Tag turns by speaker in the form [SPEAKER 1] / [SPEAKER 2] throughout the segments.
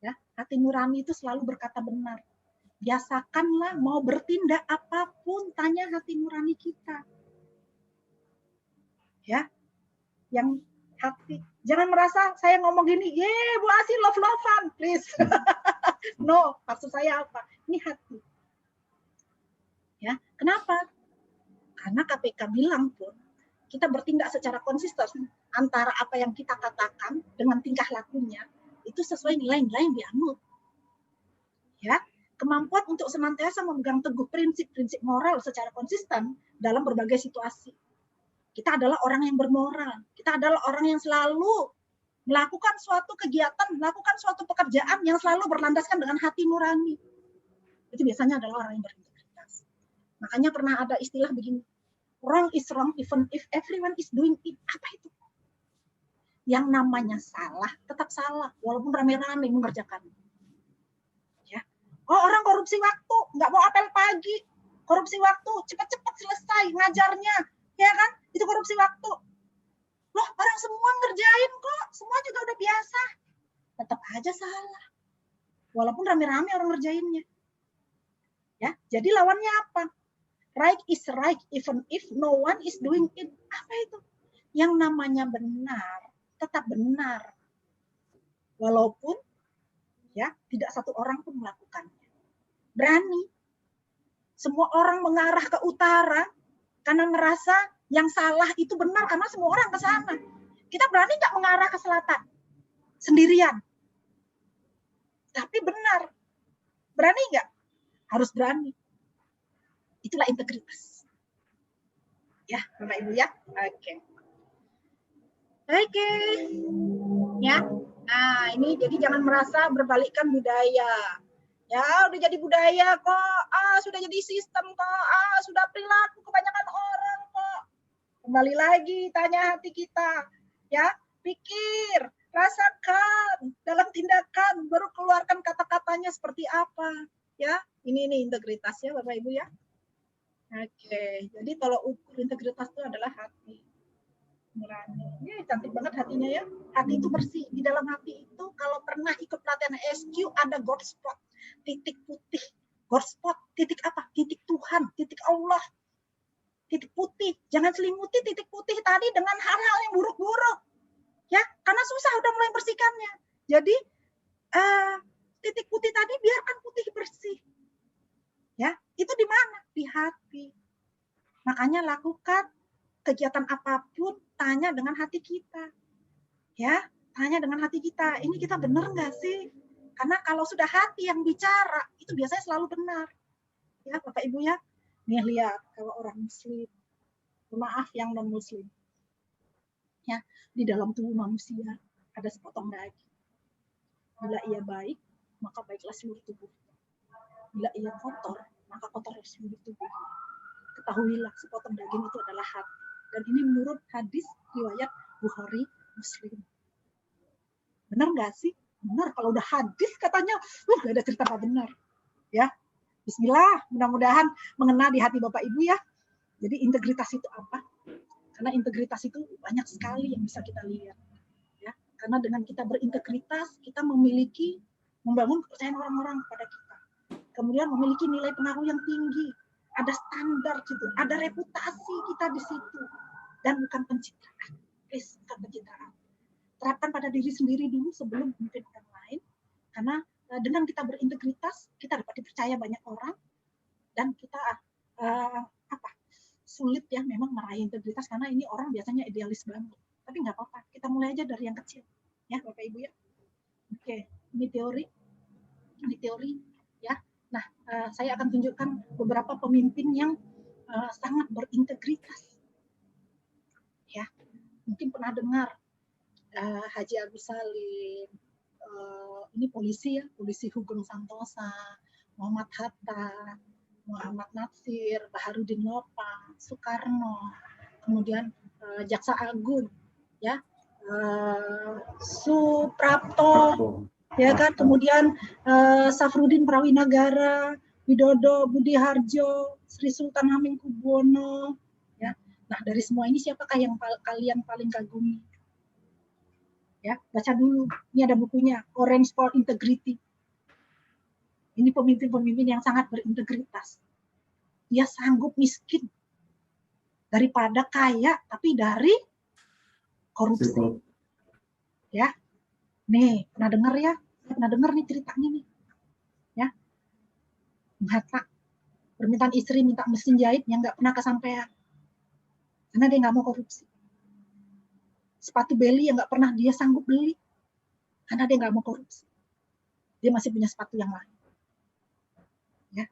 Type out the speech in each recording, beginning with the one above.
[SPEAKER 1] Ya, hati nurani itu selalu berkata benar. Biasakanlah mau bertindak apapun, tanya hati nurani kita. Ya, yang hati. Jangan merasa saya ngomong gini, Bu Asi love-lovean, please. No, maksud saya apa? Ini hati. Ya, kenapa? Karena KPK bilang pun kita bertindak secara konsisten antara apa yang kita katakan dengan tingkah lakunya itu sesuai nilai-nilai yang dianut. Ya, kemampuan untuk senantiasa memegang teguh prinsip-prinsip moral secara konsisten dalam berbagai situasi. Kita adalah orang yang bermoral. Kita adalah orang yang selalu melakukan suatu kegiatan, melakukan suatu pekerjaan yang selalu berlandaskan dengan hati nurani. Itu biasanya adalah orang yang berintegritas. Makanya pernah ada istilah begini, wrong is wrong even if everyone is doing it. Apa itu? Yang namanya salah tetap salah, walaupun rame-rame mengerjakan. Ya. Oh, orang korupsi waktu, nggak mau apel pagi. Korupsi waktu, cepat-cepat selesai ngajarnya. Ya kan? Itu korupsi waktu. Loh, orang semua ngerjain kok. Semua juga udah biasa. Tetap aja salah. Walaupun rame-rame orang ngerjainnya. Ya, jadi lawannya apa? Right is right even if no one is doing it. Apa itu? Yang namanya benar tetap benar. Walaupun ya tidak satu orang pun melakukannya. Berani. Semua orang mengarah ke utara karena merasa yang salah itu benar karena semua orang ke sana. Kita berani nggak mengarah ke selatan sendirian? Tapi benar. Berani nggak? Harus berani. Itulah integritas. Ya, Bapak Ibu ya. Oke. Oke. Ya. Nah, ini jadi jangan merasa berbalikkan budaya. Ya, udah jadi budaya kok. Sudah jadi sistem kok. Sudah perilaku kebanyakan orang kok. Kembali lagi tanya hati kita. Ya, pikir, rasakan dalam tindakan, baru keluarkan kata-katanya seperti apa. Ya, ini integritas ya Bapak Ibu ya. Oke, jadi kalau ukur integritas itu adalah hati nurani. Ya, cantik banget hatinya ya. Hati itu bersih. Di dalam hati itu kalau pernah ikut pelatihan SQ ada God spot, titik putih. God spot, titik apa? Titik Tuhan, titik Allah. Titik putih. Jangan selimuti titik putih tadi dengan hal-hal yang buruk-buruk. Ya, karena susah udah mulai bersihkannya. Jadi titik putih tadi biarkan putih bersih. Ya, itu di mana? Di hati. Makanya lakukan kegiatan apapun, tanya dengan hati kita. Ya, tanya dengan hati kita. Ini kita benar nggak sih? Karena kalau sudah hati yang bicara, itu biasanya selalu benar. Ya, Bapak Ibu ya. Nih lihat, kalau orang Muslim, maaf yang non-Muslim. Ya, di dalam tubuh manusia ada sepotong daging. Bila ia baik, maka baiklah seluruh tubuh. Bila ia kotor, maka kotorlah seluruh tubuh. Ketahuilah sepotong daging itu adalah hati. Dan ini menurut hadis riwayat Bukhari Muslim. Benar nggak sih? Benar. Kalau udah hadis katanya, nggak ada cerita nggak benar. Ya, Bismillah. Mudah-mudahan mengena di hati Bapak Ibu ya. Jadi integritas itu apa? Karena integritas itu banyak sekali yang bisa kita lihat. Ya, karena dengan kita berintegritas, kita membangun kepercayaan orang-orang kepada kita. Kemudian memiliki nilai pengaruh yang tinggi. Ada standar gitu, ada reputasi kita di situ. Dan bukan pencitraan. Please, bukan pencitraan. Terapkan pada diri sendiri dulu sebelum memimpin orang lain. Karena dengan kita berintegritas, kita dapat dipercaya banyak orang. Dan kita sulit ya memang meraih integritas karena ini orang biasanya idealis banget. Tapi nggak apa-apa, kita mulai aja dari yang kecil. Ya, Bapak Ibu ya. Oke, ini teori ya. Nah, saya akan tunjukkan beberapa pemimpin yang sangat berintegritas. Ya, mungkin pernah dengar Haji Agus Salim, ini polisi ya, polisi Hugeng Santosa, Muhammad Hatta, Muhammad Natsir, Baharudin Lopa, Soekarno, kemudian Jaksa Agung, ya, Suprapto, ya kan, kemudian Safrudin Prawinagara, Widodo Budi Harjo, Sri Sultan Hamengkubuwono, ya. Nah, dari semua ini siapakah yang kalian paling kagumi? Ya, baca dulu. Ini ada bukunya, Orange for Integrity. Ini pemimpin-pemimpin yang sangat berintegritas. Dia sanggup miskin daripada kaya, tapi dari korupsi. Ya, nih pernah dengar ya? Pernah dengar nih ceritanya nih. Ya, Hatta permintaan istri minta mesin jahit yang nggak pernah kesampaian karena dia nggak mau korupsi. Sepatu beli yang nggak pernah dia sanggup beli karena dia nggak mau korupsi. Dia masih punya sepatu yang lain. Ya.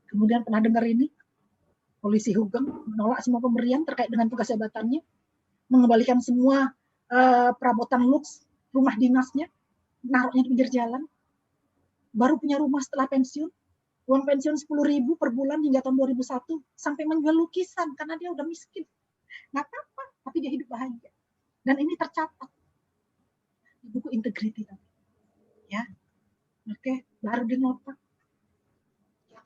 [SPEAKER 1] Kemudian pernah dengar ini, polisi Hugeng menolak semua pemberian terkait dengan tugas jabatannya, mengembalikan semua perabotan luks rumah dinasnya, naruhnya di pinggir jalan, baru punya rumah setelah pensiun, uang pensiun 10.000 per bulan hingga tahun 2001, sampai menjual lukisan karena dia udah miskin. Nggak apa-apa, tapi dia hidup bahagia. Dan ini tercatat di buku Integrity tadi. Ya, oke, baru dia nota.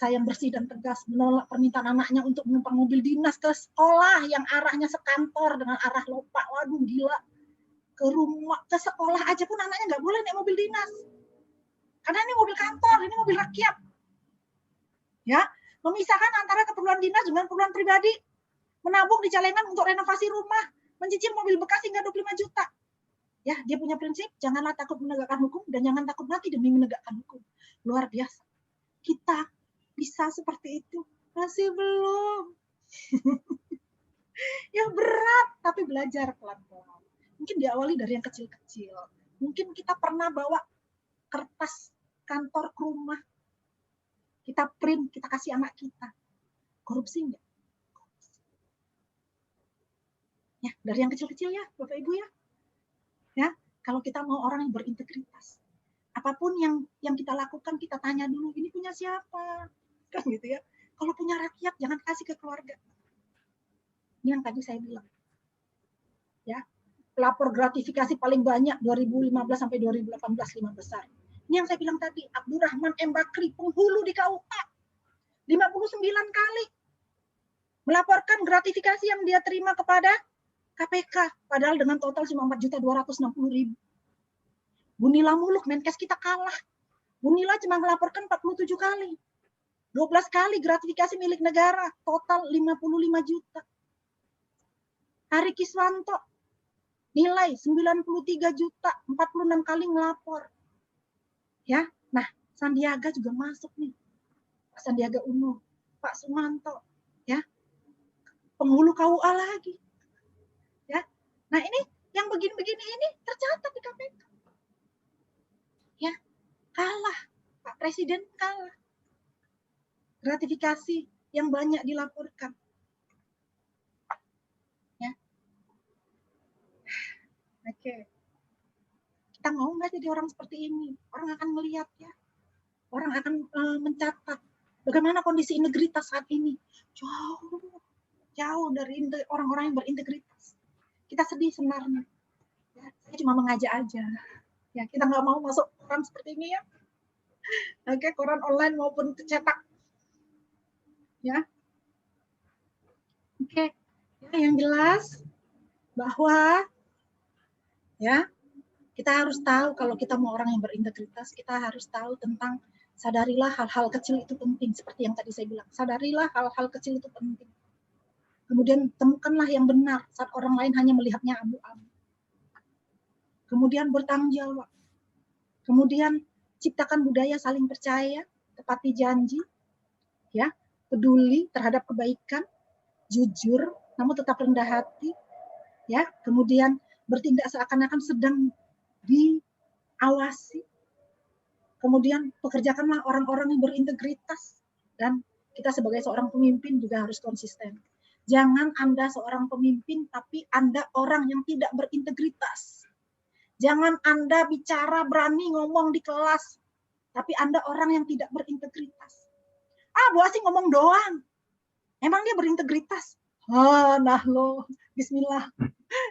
[SPEAKER 1] Yang bersih dan tegas menolak permintaan anaknya untuk menumpang mobil dinas ke sekolah yang arahnya sekantor dengan arah Lopak. Waduh, gila. Ke rumah, ke sekolah aja pun anaknya nggak boleh naik mobil dinas. Karena ini mobil kantor, ini mobil rakyat. Ya, memisahkan antara keperluan dinas dengan keperluan pribadi. Menabung di celengan untuk renovasi rumah, mencicil mobil bekas hingga 25 juta. Ya, dia punya prinsip, janganlah takut menegakkan hukum dan jangan takut mati demi menegakkan hukum. Luar biasa. Kita bisa seperti itu. Masih belum. Ya berat, tapi belajar pelan-pelan. Mungkin diawali dari yang kecil-kecil. Mungkin kita pernah bawa kertas kantor ke rumah. Kita print, kita kasih anak kita. Korupsi enggak? Ya, dari yang kecil-kecil ya, Bapak Ibu ya. Ya, kalau kita mau orang yang berintegritas. Apapun yang kita lakukan, kita tanya dulu, ini punya siapa? Kan gitu ya. Kalau punya rakyat, jangan kasih ke keluarga. Ini yang tadi saya bilang. Ya, pelapor gratifikasi paling banyak 2015 sampai 2018 5 besar. Ini yang saya bilang tadi, Abdurrahman M. Bakri, penghulu di KUA. 59 kali melaporkan gratifikasi yang dia terima kepada KPK, padahal dengan total cuma 4.260.000. Bunila Muluk, Menkes kita kalah. Bunila cuma melaporkan 47 kali. 12 kali gratifikasi milik negara, total 55 juta. Hari Kiswanto, nilai 93 juta, 46 kali ngelapor. Ya, nah Sandiaga juga masuk nih. Pak Sandiaga Uno, Pak Sumanto, ya, penghulu KUA lagi. Ya, nah ini yang begini-begini ini tercatat di KPK. Ya, kalah, Pak Presiden kalah. Gratifikasi yang banyak dilaporkan. Ya, oke. Kita mau nggak jadi orang seperti ini? Orang akan melihat ya. Orang akan mencatat bagaimana kondisi integritas saat ini. Jauh dari orang-orang yang berintegritas. Kita sedih sebenarnya. Ya, saya cuma mengajak aja. Ya, kita nggak mau masuk koran seperti ini ya. Oke, koran online maupun cetak. Ya. Oke. Ya, yang jelas bahwa ya kita harus tahu kalau kita mau orang yang berintegritas, kita harus tahu tentang sadarilah hal-hal kecil itu penting, seperti yang tadi saya bilang. Sadarilah hal-hal kecil itu penting. Kemudian temukanlah yang benar saat orang lain hanya melihatnya abu-abu. Kemudian bertanggung jawab. Kemudian ciptakan budaya saling percaya, tepati janji, ya, peduli terhadap kebaikan, jujur, namun tetap rendah hati, ya. Kemudian bertindak seakan-akan sedang diawasi. Kemudian pekerjakanlah orang-orang yang berintegritas dan kita sebagai seorang pemimpin juga harus konsisten. Jangan Anda seorang pemimpin tapi Anda orang yang tidak berintegritas. Jangan Anda bicara berani ngomong di kelas tapi Anda orang yang tidak berintegritas. Bu Asih ngomong doang. Emang dia berintegritas? Nah lo, bismillah.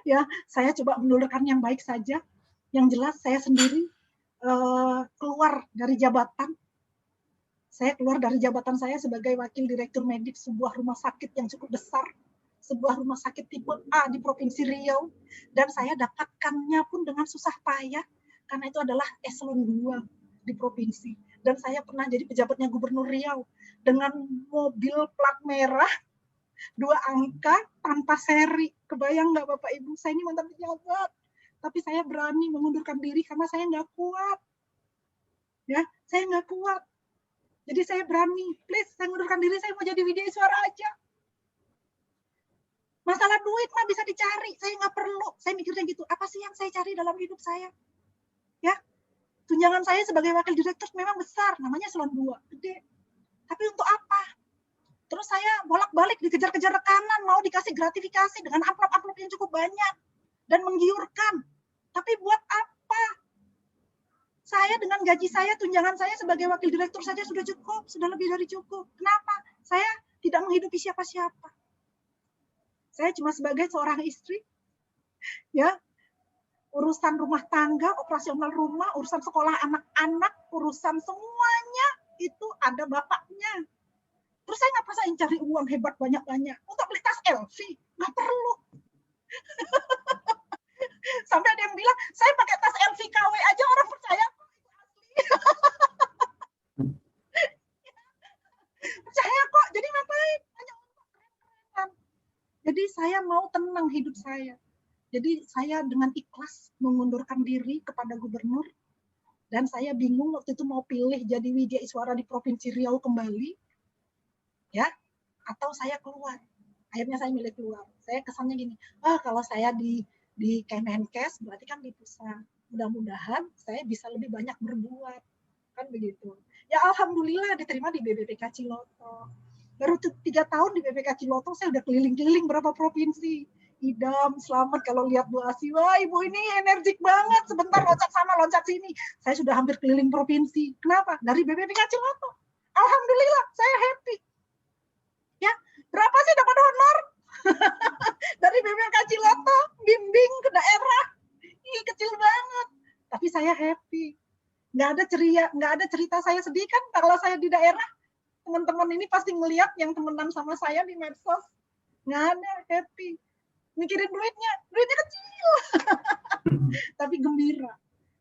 [SPEAKER 1] Ya, saya coba menulurkan yang baik saja. Yang jelas saya sendiri keluar dari jabatan. Saya keluar dari jabatan saya sebagai wakil direktur medik sebuah rumah sakit yang cukup besar. sebuah rumah sakit tipe A di Provinsi Riau, dan saya dapatkannya pun dengan susah payah, karena itu adalah eselon 2 di provinsi. Dan saya pernah jadi pejabatnya Gubernur Riau, dengan mobil plat merah, 2 angka, tanpa seri. Kebayang nggak Bapak Ibu, saya ini mantan pejabat, tapi saya berani mengundurkan diri karena saya nggak kuat. Ya, saya nggak kuat. Jadi saya berani, please, saya mengundurkan diri, saya mau jadi Widya Iswara aja. Masalah duit mah bisa dicari, saya nggak perlu. Saya mikirnya gitu, apa sih yang saya cari dalam hidup saya? Ya, tunjangan saya sebagai wakil direktur memang besar, namanya eselon 2, gede. Tapi untuk apa? Terus saya bolak-balik dikejar-kejar rekanan, mau dikasih gratifikasi dengan amplop-amplop yang cukup banyak dan menggiurkan. Tapi buat apa? Saya dengan gaji saya, tunjangan saya sebagai wakil direktur saja sudah cukup, sudah lebih dari cukup. Kenapa? Saya tidak menghidupi siapa-siapa. Saya cuma sebagai seorang istri, ya, urusan rumah tangga, operasional rumah, urusan sekolah anak-anak, urusan semuanya itu ada bapaknya. Terus saya nggak paksain cari uang hebat banyak-banyak untuk beli tas LV, nggak perlu. Sampai ada yang bilang, saya pakai tas LV KW aja orang percaya. Percaya kok, jadi ngapain? Hanya untuk keren-kerenan. Jadi saya mau tenang hidup saya. Jadi saya dengan ikhlas mengundurkan diri kepada gubernur, dan saya bingung waktu itu mau pilih jadi Widya Iswara di Provinsi Riau kembali, ya, atau saya keluar. Akhirnya saya milih keluar. Saya kesannya gini, kalau saya di Kemenkes berarti kan di pusat. Mudah-mudahan saya bisa lebih banyak berbuat, kan begitu. Ya alhamdulillah diterima di BPPK Ciloto. Baru 3 tahun di BPPK Ciloto saya udah keliling-keliling berapa provinsi. Idam, selamat kalau lihat Bu Asi. Wah, Ibu ini energik banget. Sebentar loncat sana, loncat sini. Saya sudah hampir keliling provinsi. Kenapa? Dari BPPK Ciloto. Alhamdulillah, saya happy. Ya, berapa sih dapat honor? Dari BPPK Ciloto, bimbing ke daerah. Ih, kecil banget. Tapi saya happy. Nggak ada ceria, nggak ada cerita saya sedih kan kalau saya di daerah. Teman-teman ini pasti ngelihat yang temenan sama saya di medsos. Nggak ada, happy. Mikirin duitnya kecil. Tapi gembira.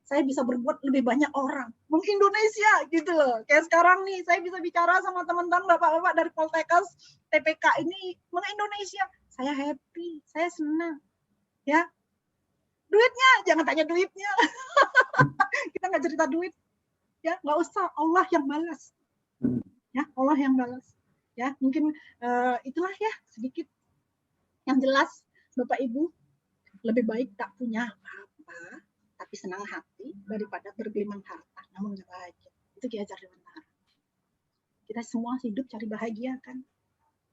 [SPEAKER 1] Saya bisa berbuat lebih banyak orang. Indonesia gitu loh. Kayak sekarang nih, saya bisa bicara sama teman-teman bapak-bapak dari Poltekkes, TPK ini, Indonesia. Saya happy, saya senang. Ya, duitnya, jangan tanya duitnya. Kita nggak cerita duit. Ya, nggak usah. Allah yang balas. Ya, Allah yang balas. Ya, mungkin itulah ya sedikit. Yang jelas, Bapak Ibu, lebih baik tak punya apa-apa, tapi senang hati daripada bergelimang harta, namun nggak bahagia. Itu Ki Hajar Dewantara. Kita semua hidup cari bahagia kan.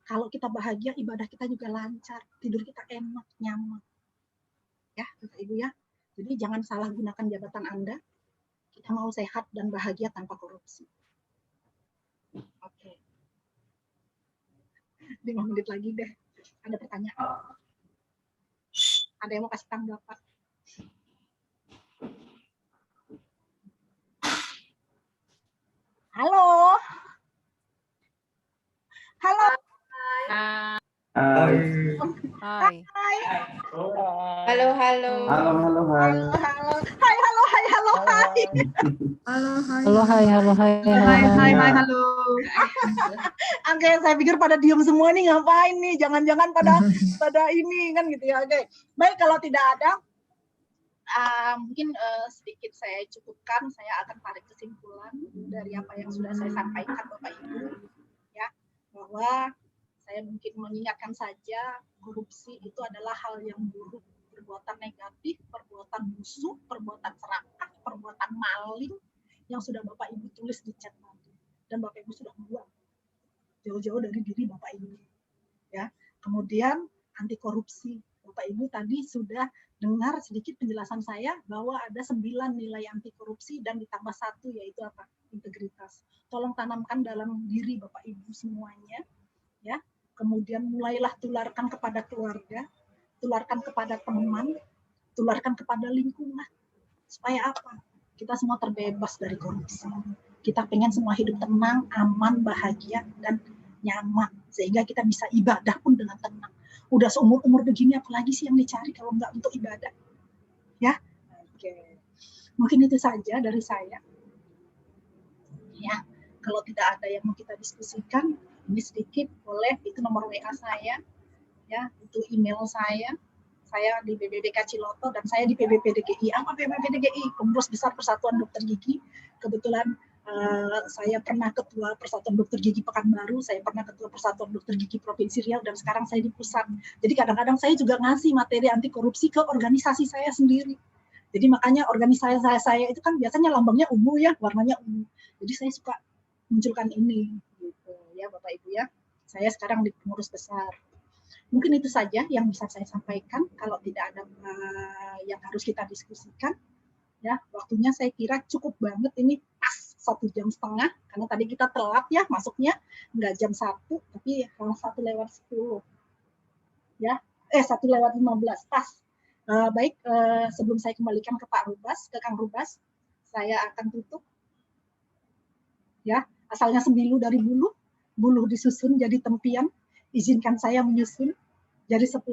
[SPEAKER 1] Kalau kita bahagia, ibadah kita juga lancar, tidur kita enak, nyaman. Ya, Bapak Ibu ya. Jadi jangan salah gunakan jabatan Anda. Kita mau sehat dan bahagia tanpa korupsi. Oke. 5 menit lagi deh. Ada pertanyaan? Ada yang mau kasih tanggapan? Halo. Halo.
[SPEAKER 2] Hai.
[SPEAKER 3] Hai.
[SPEAKER 2] Halo, halo.
[SPEAKER 4] Halo, halo, hai.
[SPEAKER 1] Halo. Hai, halo, hai, halo, hai.
[SPEAKER 3] Halo, hai, halo, hai.
[SPEAKER 1] Hai, halo. Oke, saya pikir pada diem semua nih, ngapain nih? Jangan-jangan pada ini kan gitu ya. Oke. Baik, kalau tidak ada, mungkin sedikit saya cukupkan. Saya akan tarik kesimpulan dari apa yang sudah saya sampaikan Bapak Ibu, ya, bahwa saya mungkin mengingatkan saja korupsi itu adalah hal yang buruk, perbuatan negatif, perbuatan busuk, perbuatan serakah, perbuatan maling yang sudah Bapak Ibu tulis di chat tadi, dan Bapak Ibu sudah buat jauh-jauh dari diri Bapak Ibu. Ya, kemudian anti korupsi, Bapak Ibu tadi sudah dengar sedikit penjelasan saya bahwa ada 9 nilai anti korupsi dan ditambah 1 yaitu apa? Integritas. Tolong tanamkan dalam diri Bapak Ibu semuanya, ya. Kemudian mulailah tularkan kepada keluarga, tularkan kepada teman, tularkan kepada lingkungan. Supaya apa? Kita semua terbebas dari korupsi. Kita pengen semua hidup tenang, aman, bahagia, dan nyaman. Sehingga kita bisa ibadah pun dengan tenang. Udah seumur-umur begini apalagi sih yang dicari kalau nggak untuk ibadah? Ya. Oke. Mungkin itu saja dari saya. Ya. Kalau tidak ada yang mau kita diskusikan, ini sedikit boleh, itu nomor WA saya. Ya, itu email saya. Saya di BBBK Ciloto dan saya di PBPDGI. Apa PBPDGI? Pengurus Besar Persatuan Dokter Gigi. Kebetulan saya pernah ketua Persatuan Dokter Gigi Pekanbaru, saya pernah ketua Persatuan Dokter Gigi Provinsi Riau, dan sekarang saya di pusat. Jadi kadang-kadang saya juga ngasih materi anti korupsi ke organisasi saya sendiri. Jadi makanya organisasi saya itu kan biasanya lambangnya ungu ya, warnanya ungu. Jadi saya suka munculkan ini, gitu ya Bapak Ibu ya. Saya sekarang di pengurus besar. Mungkin itu saja yang bisa saya sampaikan. Kalau tidak ada yang harus kita diskusikan, ya waktunya saya kira cukup banget ini, pas 1,5 jam, karena tadi kita telat ya masuknya, nggak jam 1, tapi 1:10. Ya, 1:15 pas. Baik, sebelum saya kembalikan ke Pak Rubas, ke Kang Rubas, saya akan tutup. Ya, asalnya sembilu dari bulu, bulu disusun jadi tempian. Izinkan saya menyusun jadi 10,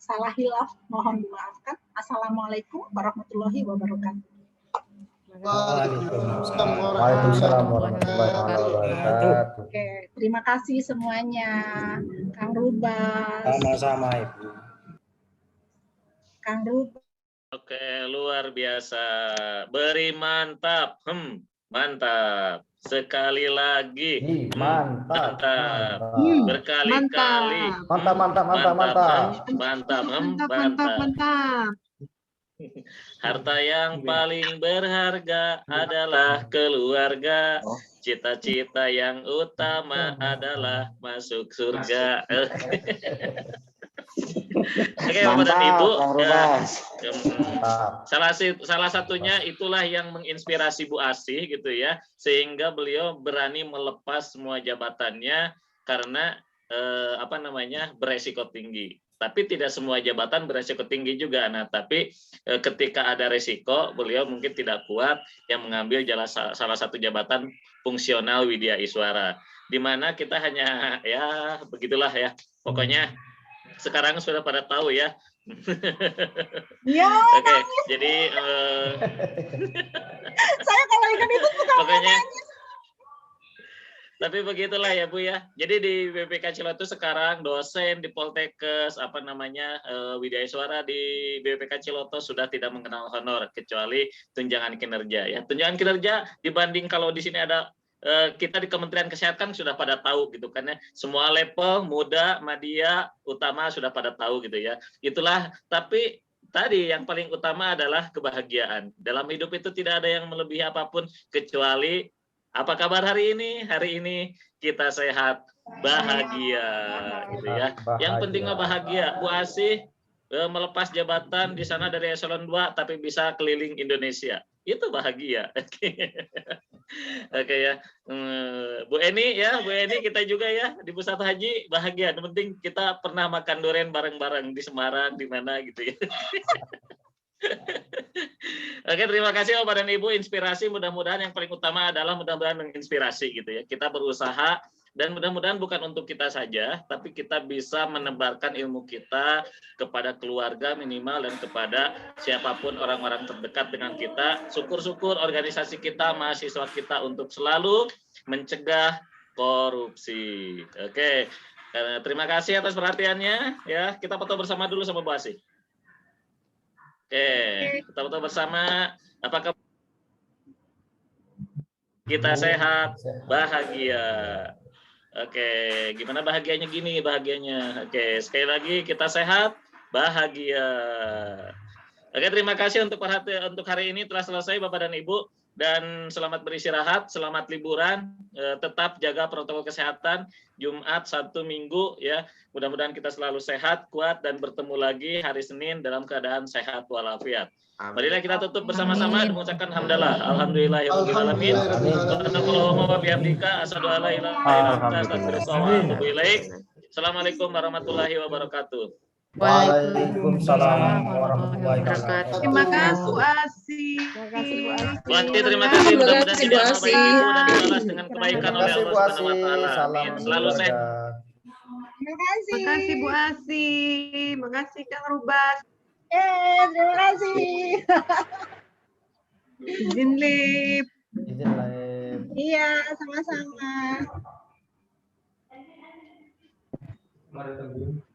[SPEAKER 1] salah hilaf mohon dimaafkan. Assalamualaikum warahmatullahi wabarakatuh.
[SPEAKER 4] Waalaikumsalam warahmatullahi wabarakatuh.
[SPEAKER 1] Oke, terima kasih semuanya. Kang Rubas.
[SPEAKER 5] Sama-sama Ibu.
[SPEAKER 1] Kang Rubas.
[SPEAKER 6] Oke, luar biasa. Beri mantap. Mantap. Sekali lagi.
[SPEAKER 4] Mantap.
[SPEAKER 6] Berkali-kali.
[SPEAKER 4] Mantap.
[SPEAKER 6] Harta yang paling berharga adalah keluarga. Cita-cita yang utama adalah masuk surga. Oke, Bapak dan Ibu, salah satunya itulah yang menginspirasi Bu Asih gitu ya, sehingga beliau berani melepas semua jabatannya karena beresiko tinggi. Tapi tidak semua jabatan beresiko tinggi juga, tapi ketika ada resiko, beliau mungkin tidak kuat yang mengambil salah satu jabatan fungsional Widya Iswara, di mana kita hanya ya begitulah ya, pokoknya sekarang sudah pada tahu ya.
[SPEAKER 1] Ya.
[SPEAKER 6] Oke, jadi
[SPEAKER 1] saya kalau ingat itu suka
[SPEAKER 6] pokoknya. Tapi begitulah ya Bu ya. Jadi di BPK Ciloto sekarang dosen di Poltekkes Widya Iswara di BPK Ciloto sudah tidak mengenal honor kecuali tunjangan kinerja ya. Tunjangan kinerja dibanding kalau di sini ada kita di Kementerian Kesehatan sudah pada tahu gitu kan ya. Semua level muda, media, utama sudah pada tahu gitu ya. Itulah, tapi tadi yang paling utama adalah kebahagiaan. Dalam hidup itu tidak ada yang melebihi apapun kecuali apa kabar hari ini? Hari ini kita sehat, bahagia gitu ya. Yang penting bahagia. Bu Asih melepas jabatan di sana dari eselon 2 tapi bisa keliling Indonesia. Itu bahagia. Oke ya. Bu Eni ya, Bu Eni kita juga ya di Pusat Haji bahagia. Yang penting kita pernah makan durian bareng-bareng di Semarang di mana gitu ya. Oke, terima kasih Bapak dan Ibu, inspirasi mudah-mudahan yang paling utama adalah mudah-mudahan menginspirasi gitu ya. Kita berusaha dan mudah-mudahan bukan untuk kita saja, tapi kita bisa menebarkan ilmu kita kepada keluarga minimal dan kepada siapapun orang-orang terdekat dengan kita. Syukur-syukur organisasi kita, mahasiswa kita untuk selalu mencegah korupsi. Oke, terima kasih atas perhatiannya ya. Kita foto bersama dulu sama Bu Asih. Oke, kita foto bersama. Apakah kita sehat, bahagia? Oke, gimana bahagianya gini? Bahagianya. Oke, sekali lagi kita sehat, bahagia. Oke, terima kasih untuk perhatian untuk hari ini telah selesai Bapak dan Ibu, dan selamat beristirahat, selamat liburan, tetap jaga protokol kesehatan. Jumat, Sabtu, Minggu ya. Mudah-mudahan kita selalu sehat, kuat dan bertemu lagi hari Senin dalam keadaan sehat walafiat. Marilah kita tutup bersama-sama mengucapkan hamdalah. Alhamdulillahirabbil alamin. Subhanallahumma wa bihamdika asyhadu an la ilaha illa anta astaghfiruka wa atubu ilaik. Assalamualaikum warahmatullahi wabarakatuh.
[SPEAKER 4] Waalaikumsalam warahmatullahi wabarakatuh.
[SPEAKER 2] Terima kasih Bu Asih.
[SPEAKER 6] Bu Asih, terima kasih. Mudah-mudahan tidak baik ibu dan dibalas dengan kebaikan oleh Allah Subhanahu wa taala. Amin. Selalu sehat.
[SPEAKER 1] kasih.
[SPEAKER 2] Makasih Bu Asi. Makasih Kang Rubas.
[SPEAKER 1] Terima kasih.
[SPEAKER 2] Izin lip.
[SPEAKER 4] Izin live.
[SPEAKER 1] Iya, sama-sama.
[SPEAKER 4] Mari tunggu.